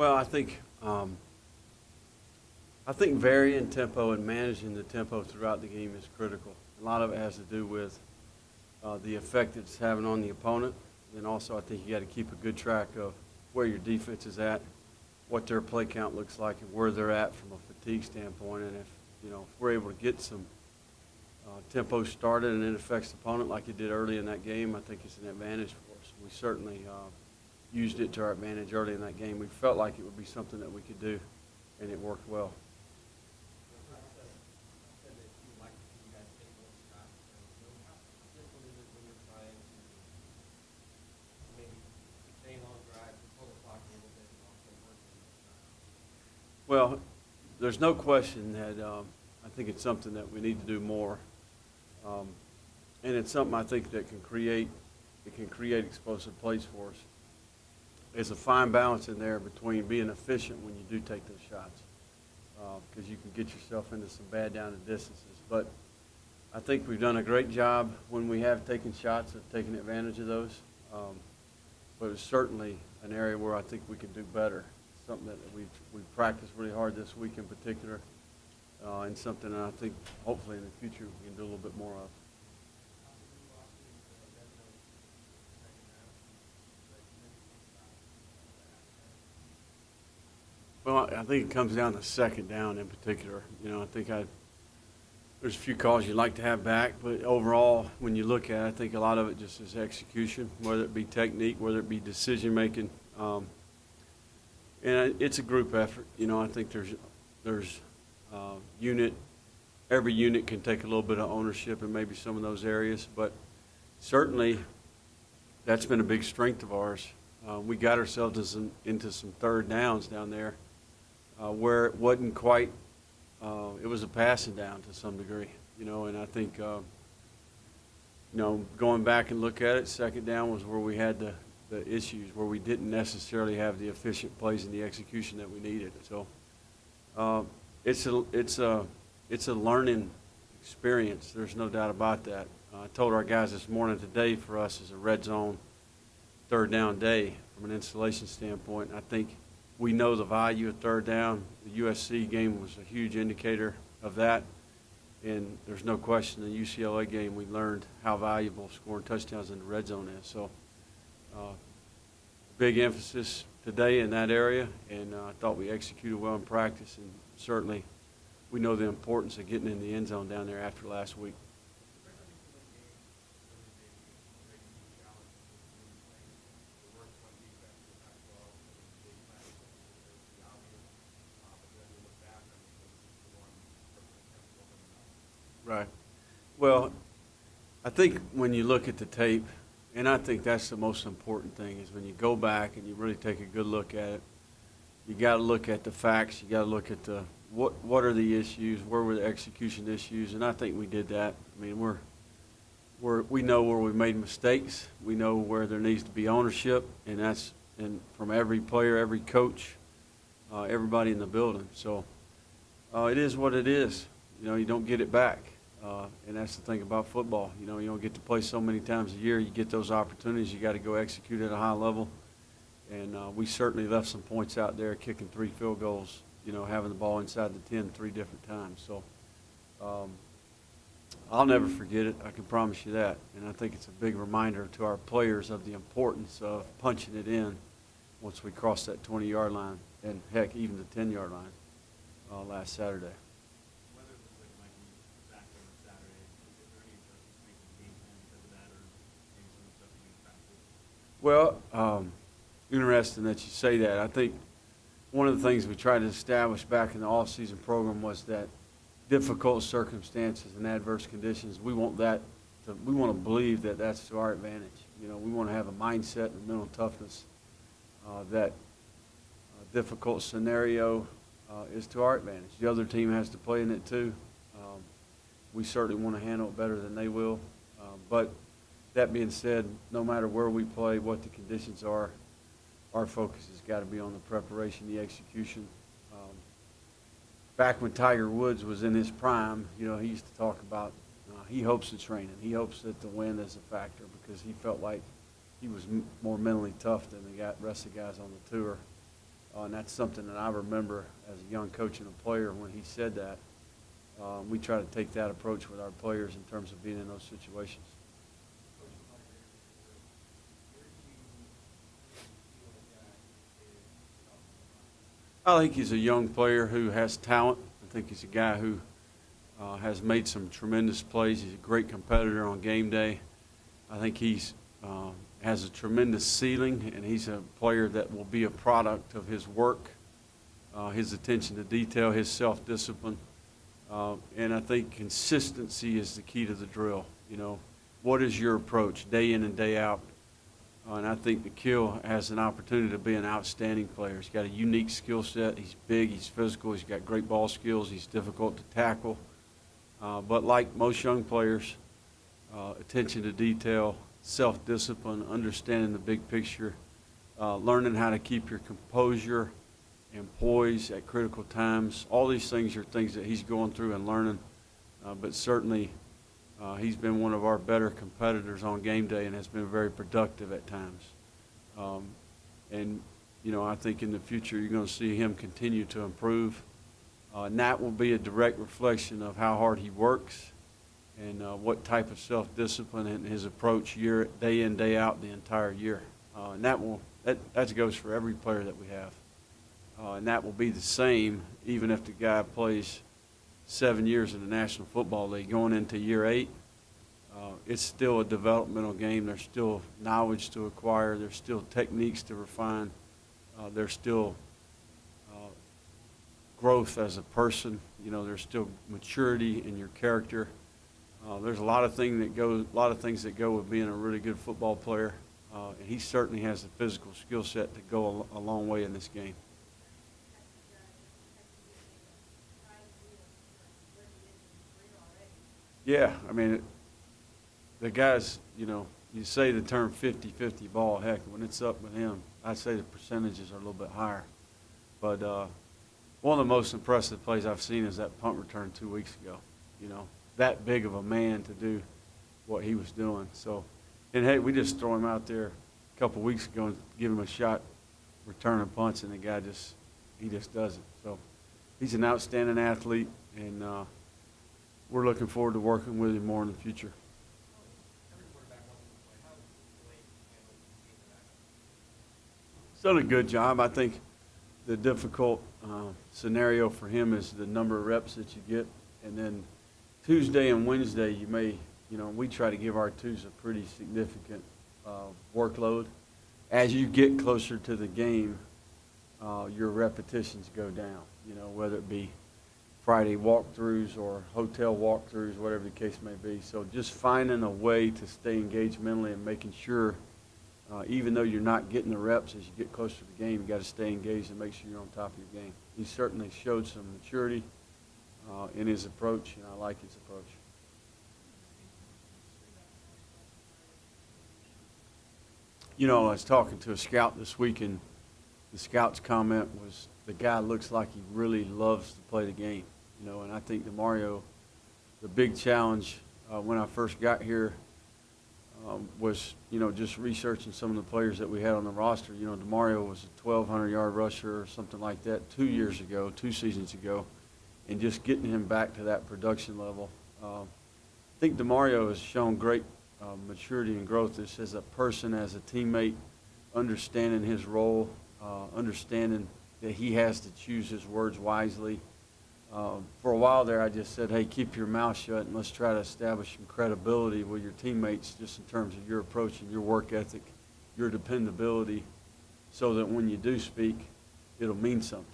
Well, I think varying tempo and managing the tempo throughout the game is critical. A lot of it has to do with the effect it's having on the opponent. And also, I think you got to keep a good track of where your defense is at, what their play count looks like, and where they're at from a fatigue standpoint. And if we're able to get some tempo started and it affects the opponent like it did early in that game, I think it's an advantage for us. We certainly used it to our advantage early in that game. We felt like it would be something that we could do, and it worked well. Well, there's no question that I think it's something that we need to do more, and it's something I think that can create explosive plays for us. There's a fine balance in there between being efficient when you do take those shots, because you can get yourself into some bad down and distances. But I think we've done a great job when we have taken shots of taking advantage of those. But it's certainly an area where I think we can do better. Something that we've practiced really hard this week in particular, and something that I think hopefully in the future we can do a little bit more of. Well, I think it comes down to second down in particular. I think there's a few calls you'd like to have back, but overall, when you look at it, I think a lot of it just is execution, whether it be technique, whether it be decision making. And it's a group effort. I think there's every unit can take a little bit of ownership in maybe some of those areas, but certainly that's been a big strength of ours. We got ourselves into some third downs down there where it wasn't quite, it was a passing down to some degree, and I think, going back and look at it, second down was where we had the issues, where we didn't necessarily have the efficient plays and the execution that we needed. So it's a learning experience. There's no doubt about that. I told our guys this morning, today for us is a red zone third down day from an installation standpoint. I think we know the value of third down. The USC game was a huge indicator of that. And there's no question the UCLA game we learned how valuable scoring touchdowns in the red zone is. So big emphasis today in that area, and I thought we executed well in practice, and certainly we know the importance of getting in the end zone down there after last week. Right. Well, I think when you look at the tape, and I think that's the most important thing, is when you go back and you really take a good look at it, you got to look at the facts. You got to look at what are the issues, where were the execution issues, and I think we did that. I mean, we know where we made mistakes. We know where there needs to be ownership, and from every player, every coach, everybody in the building. So it is what it is. You don't get it back. And that's the thing about football. You don't get to play so many times a year. You get those opportunities. You got to go execute at a high level. And we certainly left some points out there, kicking 3 field goals, having the ball inside the 10 3 different times. So I'll never forget it. I can promise you that. And I think it's a big reminder to our players of the importance of punching it in once we cross that 20-yard line, and, heck, even the 10-yard line last Saturday. Well, interesting that you say that. I think one of the things we tried to establish back in the off-season program was that difficult circumstances and adverse conditions, we want to believe that that's to our advantage. We want to have a mindset and mental toughness that a difficult scenario is to our advantage. The other team has to play in it too. We certainly want to handle it better than they will. But that being said, no matter where we play, what the conditions are, our focus has got to be on the preparation, the execution. Back when Tiger Woods was in his prime, he used to talk about he hopes the training. He hopes that the win is a factor because he felt like he was more mentally tough than the rest of the guys on the tour. And that's something that I remember as a young coach and a player when he said that. We try to take that approach with our players in terms of being in those situations. I think he's a young player who has talent. I think he's a guy who has made some tremendous plays. He's a great competitor on game day. I think he's has a tremendous ceiling, and he's a player that will be a product of his work, his attention to detail, his self-discipline. And I think consistency is the key to the drill. You know, what is your approach day in and day out? And I think McKeel has an opportunity to be an outstanding player. He's got a unique skill set. He's big, he's physical, he's got great ball skills, he's difficult to tackle. But like most young players, attention to detail, self-discipline, understanding the big picture, learning how to keep your composure and poise at critical times. All these things are things that he's going through and learning. But certainly he's been one of our better competitors on game day and has been very productive at times. And, you know, I think in the future you're going to see him continue to improve. And that will be a direct reflection of how hard he works and what type of self-discipline and his approach day in, day out the entire year. And that goes for every player that we have. And that will be the same even if the guy plays 7 years in the National Football League. Going into year 8, it's still a developmental game. There's still knowledge to acquire. There's still techniques to refine. There's still growth as a person. You know, there's still maturity in your character. There's a lot of things that go with being a really good football player, and he certainly has the physical skill set to go a long way in this game. Yeah, I mean, the guys, you know, you say the term 50-50 ball. Heck, when it's up with him, I'd say the percentages are a little bit higher. But one of the most impressive plays I've seen is that punt return 2 weeks ago. You know, that big of a man to do what he was doing. So, and hey, we just throw him out there a couple weeks ago and give him a shot returning punts, and the guy just does it. So he's an outstanding athlete, and we're looking forward to working with him more in the future. He's done a good job. I think the difficult scenario for him is the number of reps that you get. And then Tuesday and Wednesday, we try to give our twos a pretty significant workload. As you get closer to the game, your repetitions go down, you know, whether it be Friday walkthroughs or hotel walkthroughs, whatever the case may be. So just finding a way to stay engaged mentally and making sure, even though you're not getting the reps, as you get closer to the game, you got to stay engaged and make sure you're on top of your game. He certainly showed some maturity in his approach, and I like his approach. You know, I was talking to a scout this week, and the scout's comment was, the guy looks like he really loves to play the game. You know, and I think DeMario, the big challenge when I first got here was, you know, just researching some of the players that we had on the roster. You know, DeMario was a 1,200-yard rusher or something like that 2 seasons ago, and just getting him back to that production level. I think DeMario has shown great maturity and growth just as a person, as a teammate, understanding his role, understanding that he has to choose his words wisely. For a while there, I just said, hey, keep your mouth shut and let's try to establish some credibility with your teammates just in terms of your approach and your work ethic, your dependability, so that when you do speak, it'll mean something.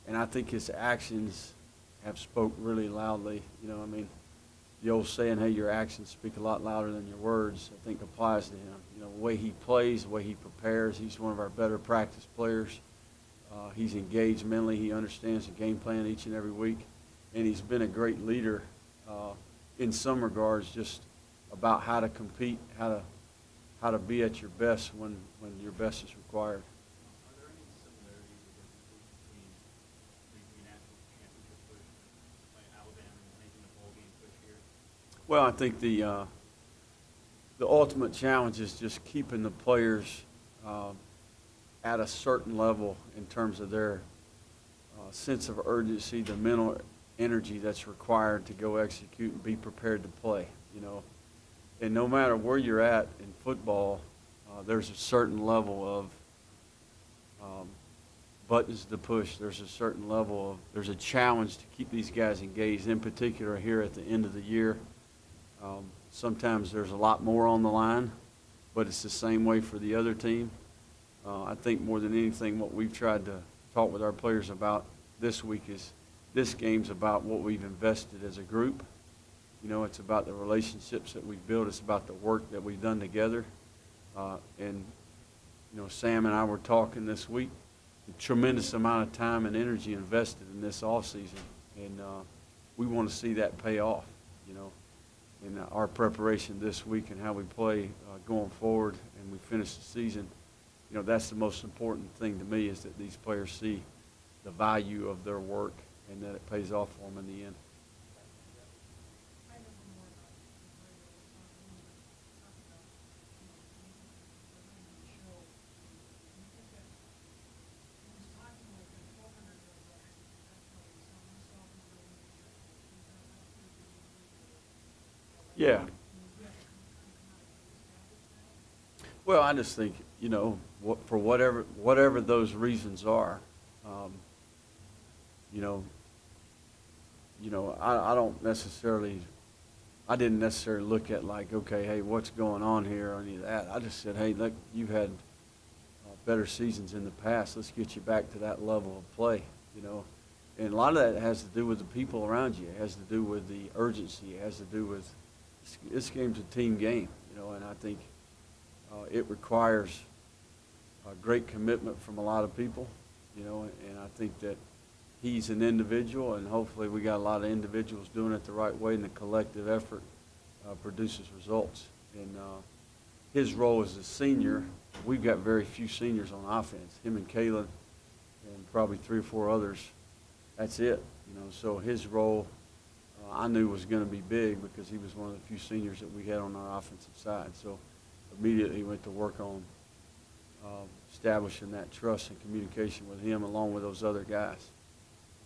And I think his actions have spoke really loudly. You know, I mean, the old saying, hey, your actions speak a lot louder than your words, I think applies to him. You know, the way he plays, the way he prepares, he's one of our better practice players. He's engaged mentally. He understands the game plan each and every week. And he's been a great leader in some regards, just about how to compete, how to be at your best when your best is required. Are there any similarities or differences between the national championship push by Alabama and making the bowl game push here? Well, I think the ultimate challenge is just keeping the players at a certain level in terms of their sense of urgency, the mental energy that's required to go execute and be prepared to play, you know. And no matter where you're at in football, there's a certain level of buttons to push. There's a certain level of, there's a challenge to keep these guys engaged, in particular here at the end of the year. Sometimes there's a lot more on the line, but it's the same way for the other team. I think more than anything, what we've tried to talk with our players about this week is this game's about what we've invested as a group. You know, it's about the relationships that we've built. It's about the work that we've done together. And, you know, Sam and I were talking this week, the tremendous amount of time and energy invested in this offseason. And we want to see that pay off, you know, in our preparation this week and how we play going forward and we finish the season. You know, that's the most important thing to me, is that these players see the value of their work and that it pays off for them in the end. Yeah. Well, I just think, you know, for whatever those reasons are, you know, I don't necessarily, I didn't necessarily look at like, okay, hey, what's going on here or any of that. I just said, hey, look, you've had better seasons in the past. Let's get you back to that level of play, you know. And a lot of that has to do with the people around you. It has to do with the urgency. It has to do with, this game's a team game, you know, and I think it requires a great commitment from a lot of people, you know, and I think that he's an individual, and hopefully we got a lot of individuals doing it the right way, and the collective effort produces results. And his role as a senior, we've got very few seniors on offense. Him and Kalen and probably 3 or 4 others, that's it, you know. So his role I knew was going to be big because he was one of the few seniors that we had on our offensive side. So immediately went to work on establishing that trust and communication with him along with those other guys.